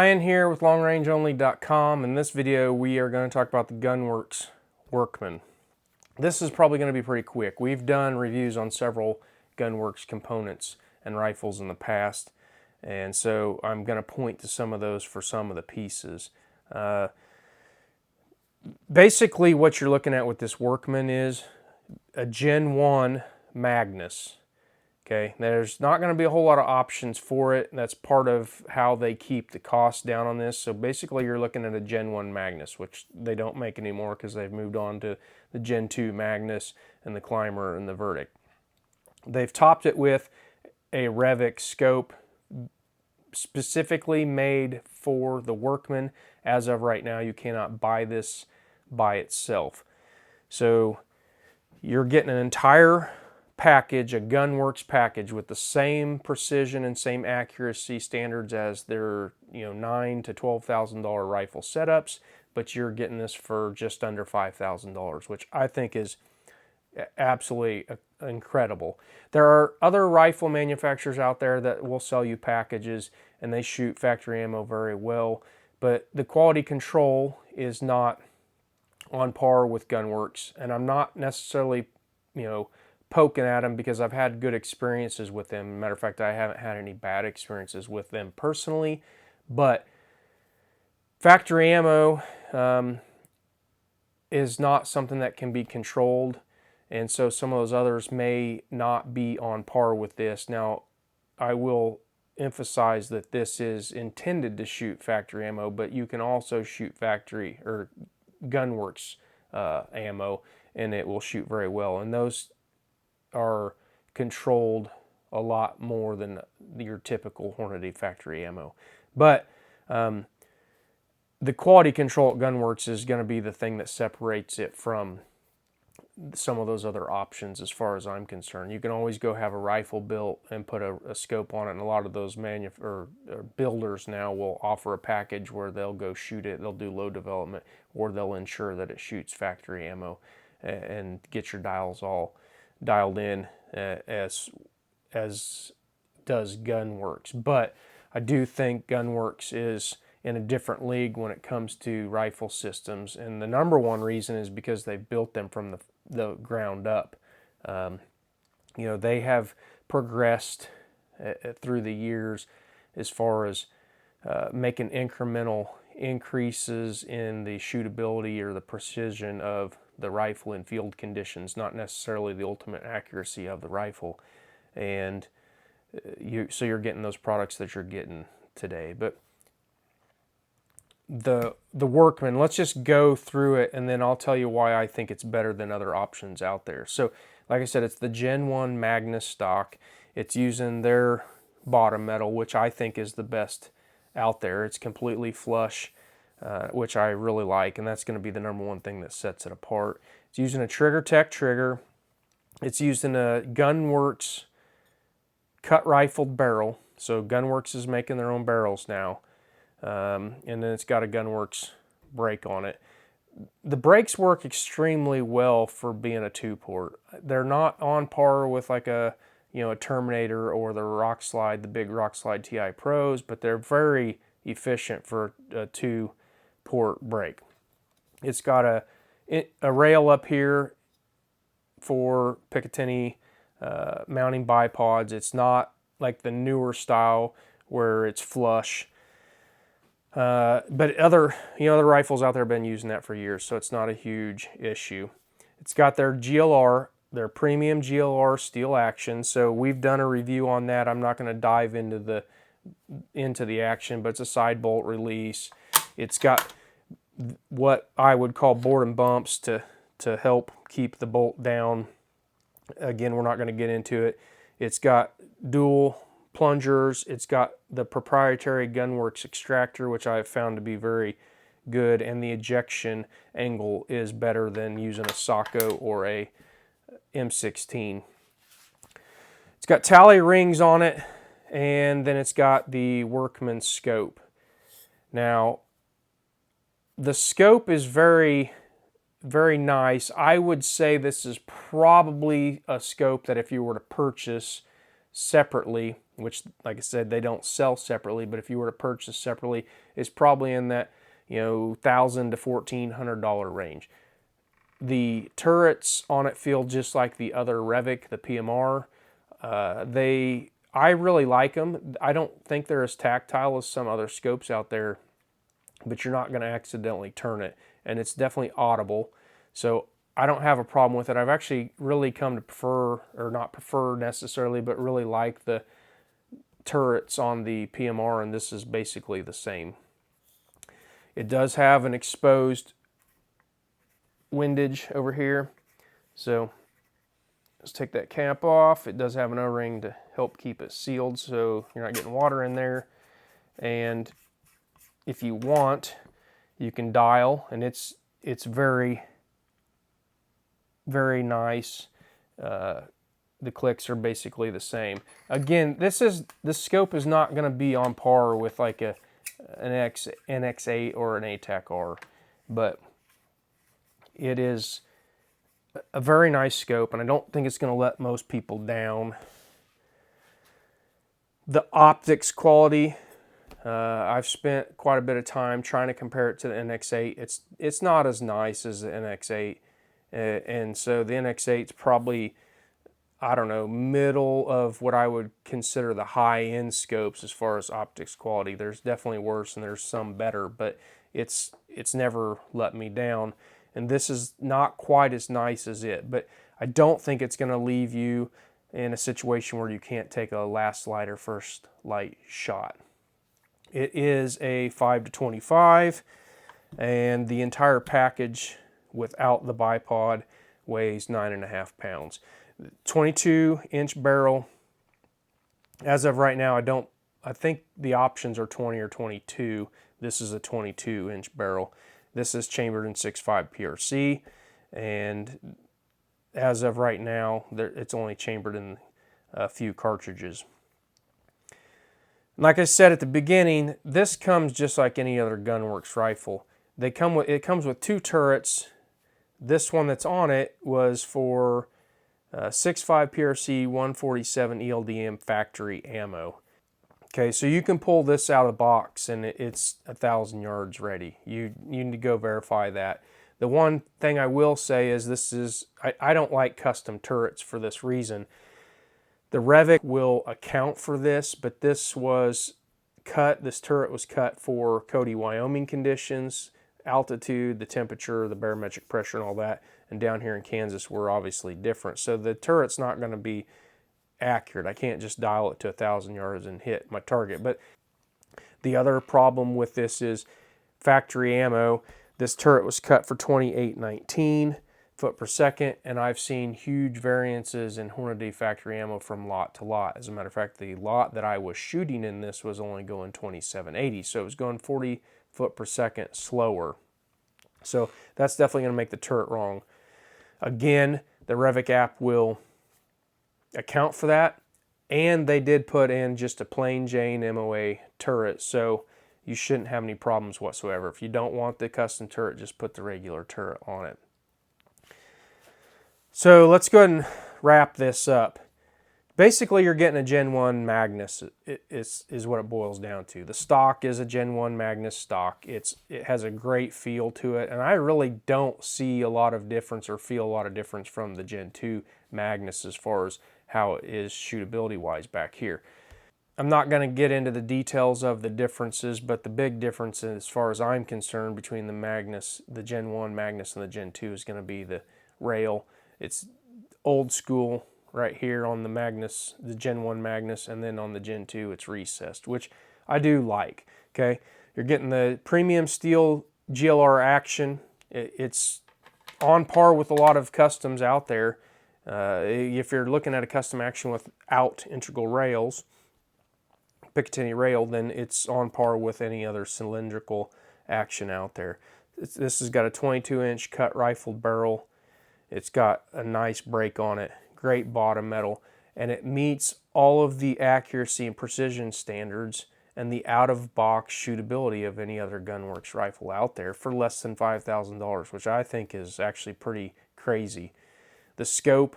Ryan here with LongRangeOnly.com. In this video we are going to talk about the Gunwerks Werkman. This is probably going to be pretty quick. We've done reviews on several Gunwerks components and rifles in the past, and so I'm going to point to some of those for some of the pieces. Basically what you're looking at with this Werkman is a Gen 1 Magnus. Okay, there's not going to be a whole lot of options for it. That's part of how they keep the cost down on this. So basically you're looking at a Gen 1 Magnus, which they don't make anymore because they've moved on to the Gen 2 Magnus and the Climber and the Verdict. They've topped it with a Revic scope specifically made for the Werkman. As of right now, you cannot buy this by itself. So you're getting an entire package, a Gunwerks package with the same precision and same accuracy standards as their $9,000 to $12,000 rifle setups, but you're getting this for just under $5,000, which I think is absolutely incredible. There are other rifle manufacturers out there that will sell you packages and they shoot factory ammo very well, but the quality control is not on par with Gunwerks, and I'm not necessarily poking at them because I've had good experiences with them. Matter of fact, I haven't had any bad experiences with them personally, but factory ammo is not something that can be controlled, and so some of those others may not be on par with this. Now, I will emphasize that this is intended to shoot factory ammo, but you can also shoot factory or Gunwerks ammo, and it will shoot very well, and those are controlled a lot more than your typical Hornady factory ammo. But the quality control at Gunwerks is going to be the thing that separates it from some of those other options as far as I'm concerned. You can always go have a rifle built and put a scope on it, and a lot of those builders now will offer a package where they'll go shoot it, they'll do load development, or they'll ensure that it shoots factory ammo and get your dials all dialed in as does Gunwerks. But I do think Gunwerks is in a different league when it comes to rifle systems, and the number one reason is because they've built them from the ground up. They have progressed through the years as far as making incremental increases in the shootability or the precision of the rifle in field conditions, not necessarily the ultimate accuracy of the rifle. And so you're getting those products that you're getting today. But the Werkman, let's just go through it, and then I'll tell you why I think it's better than other options out there. So like I said, it's the Gen 1 Magnus stock. It's using their bottom metal, which I think is the best out there. It's completely flush, which I really like, and that's going to be the number one thing that sets it apart. It's using a Trigger Tech trigger. It's using a Gunwerks cut rifled barrel. So Gunwerks is making their own barrels now. And then it's got a Gunwerks brake on it. The brakes work extremely well for being a 2-port. They're not on par with like a Terminator or the Rockslide, the big Rockslide TI Pros, but they're very efficient for a 2-port brake. It's got a rail up here for Picatinny mounting bipods. It's not like the newer style where it's flush. But other rifles out there have been using that for years, so it's not a huge issue. It's got their GLR, their premium GLR steel action. So we've done a review on that. I'm not going to dive into the action, but it's a side bolt release. It's got what I would call board and bumps to help keep the bolt down. Again, we're not going to get into it. It's got dual plungers. It's got the proprietary Gunwerks extractor, which I have found to be very good, and the ejection angle is better than using a Socko or a M16. It's got tally rings on it, and then it's got the Werkman scope. Now, the scope is very, very nice. I would say this is probably a scope that if you were to purchase separately, which, like I said, they don't sell separately, but if you were to purchase separately, it's probably in that, $1,000 to $1,400 range. The turrets on it feel just like the other Revic, the PMR. I really like them. I don't think they're as tactile as some other scopes out there, but you're not going to accidentally turn it, and it's definitely audible. So I don't have a problem with it. I've actually really come to prefer, or not prefer necessarily, but really like the turrets on the PMR, and this is basically the same. It does have an exposed windage over here, so let's take that cap off. It does have an O-ring to help keep it sealed so you're not getting water in there. And if you want, you can dial, and it's very, very nice. The clicks are basically the same. Again, this scope is not going to be on par with like an NX8 or an ATAC-R, but it is a very nice scope, and I don't think it's going to let most people down. The optics quality, I've spent quite a bit of time trying to compare it to the NX8. It's not as nice as the NX8, and so the NX8 is probably, I don't know, middle of what I would consider the high-end scopes as far as optics quality. There's definitely worse and there's some better, but it's never let me down. And this is not quite as nice as it, but I don't think it's going to leave you in a situation where you can't take a last light or first light shot. It is a 5-25, and the entire package without the bipod weighs 9.5 pounds. 22-inch barrel. As of right now, I think the options are 20 or 22. This is a 22-inch barrel. This is chambered in 6.5 PRC, and as of right now, it's only chambered in a few cartridges. Like I said at the beginning, this comes just like any other Gunwerks rifle. It comes with two turrets. This one that's on it was for 6.5 PRC 147 ELDM factory ammo. Okay, so you can pull this out of the box and it's 1,000 yards ready. You need to go verify that. The one thing I will say is I don't like custom turrets for this reason. The Revic will account for this, but this turret was cut for Cody, Wyoming conditions, altitude, the temperature, the barometric pressure and all that, and down here in Kansas we're obviously different. So the turret's not going to be accurate. I can't just dial it to 1,000 yards and hit my target. But the other problem with this is factory ammo. This turret was cut for 2819 foot per second, and I've seen huge variances in Hornady factory ammo from lot to lot. As a matter of fact, the lot that I was shooting in this was only going 2780, so it was going 40 foot per second slower. So that's definitely going to make the turret wrong. Again, the Revic app will account for that, and they did put in just a plain Jane MOA turret, so you shouldn't have any problems whatsoever. If you don't want the custom turret, just put the regular turret on it. So let's go ahead and wrap this up. Basically, you're getting a Gen 1 Magnus is what it boils down to. The stock is a Gen 1 Magnus stock. It has a great feel to it, and I really don't see a lot of difference or feel a lot of difference from the Gen 2 Magnus as far as how it is shootability-wise back here. I'm not going to get into the details of the differences, but the big difference as far as I'm concerned between the Gen 1 Magnus and the Gen 2 is going to be the rail. It's old school right here on the Magnus, the Gen 1 Magnus, and then on the Gen 2 it's recessed, which I do like. Okay, you're getting the premium steel GLR action. It's on par with a lot of customs out there. If you're looking at a custom action without integral rails, Picatinny rail, then it's on par with any other cylindrical action out there. This has got a 22-inch cut rifled barrel. It's got a nice break on it, great bottom metal, and it meets all of the accuracy and precision standards and the out-of-box shootability of any other Gunwerks rifle out there for less than $5,000, which I think is actually pretty crazy. The scope,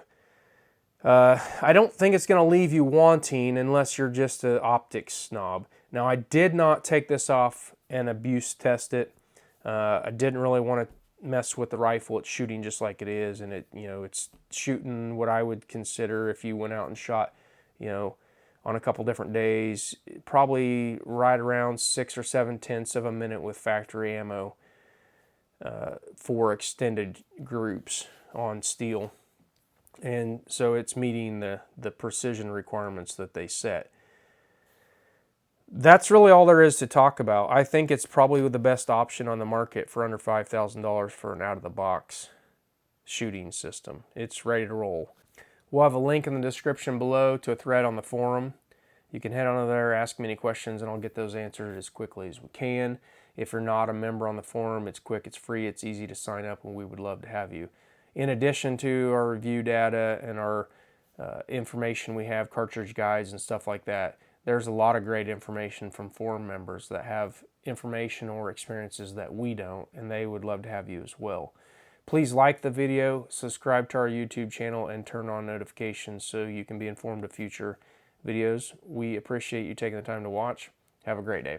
I don't think it's going to leave you wanting unless you're just an optics snob. Now, I did not take this off and abuse test it. I didn't really want to mess with the rifle. It's shooting just like it is, and it's shooting what I would consider, if you went out and shot, on a couple different days, probably right around 6 or 7/10 of a minute with factory ammo for extended groups on steel. And so it's meeting the precision requirements that they set. That's really all there is to talk about. I think it's probably the best option on the market for under $5,000 for an out-of-the-box shooting system. It's ready to roll. We'll have a link in the description below to a thread on the forum. You can head on over there, ask me any questions, and I'll get those answered as quickly as we can. If you're not a member on the forum, it's quick, it's free, it's easy to sign up, and we would love to have you. In addition to our review data and our information, we have cartridge guides and stuff like that. There's a lot of great information from forum members that have information or experiences that we don't, and they would love to have you as well. Please like the video, subscribe to our YouTube channel, and turn on notifications so you can be informed of future videos. We appreciate you taking the time to watch. Have a great day.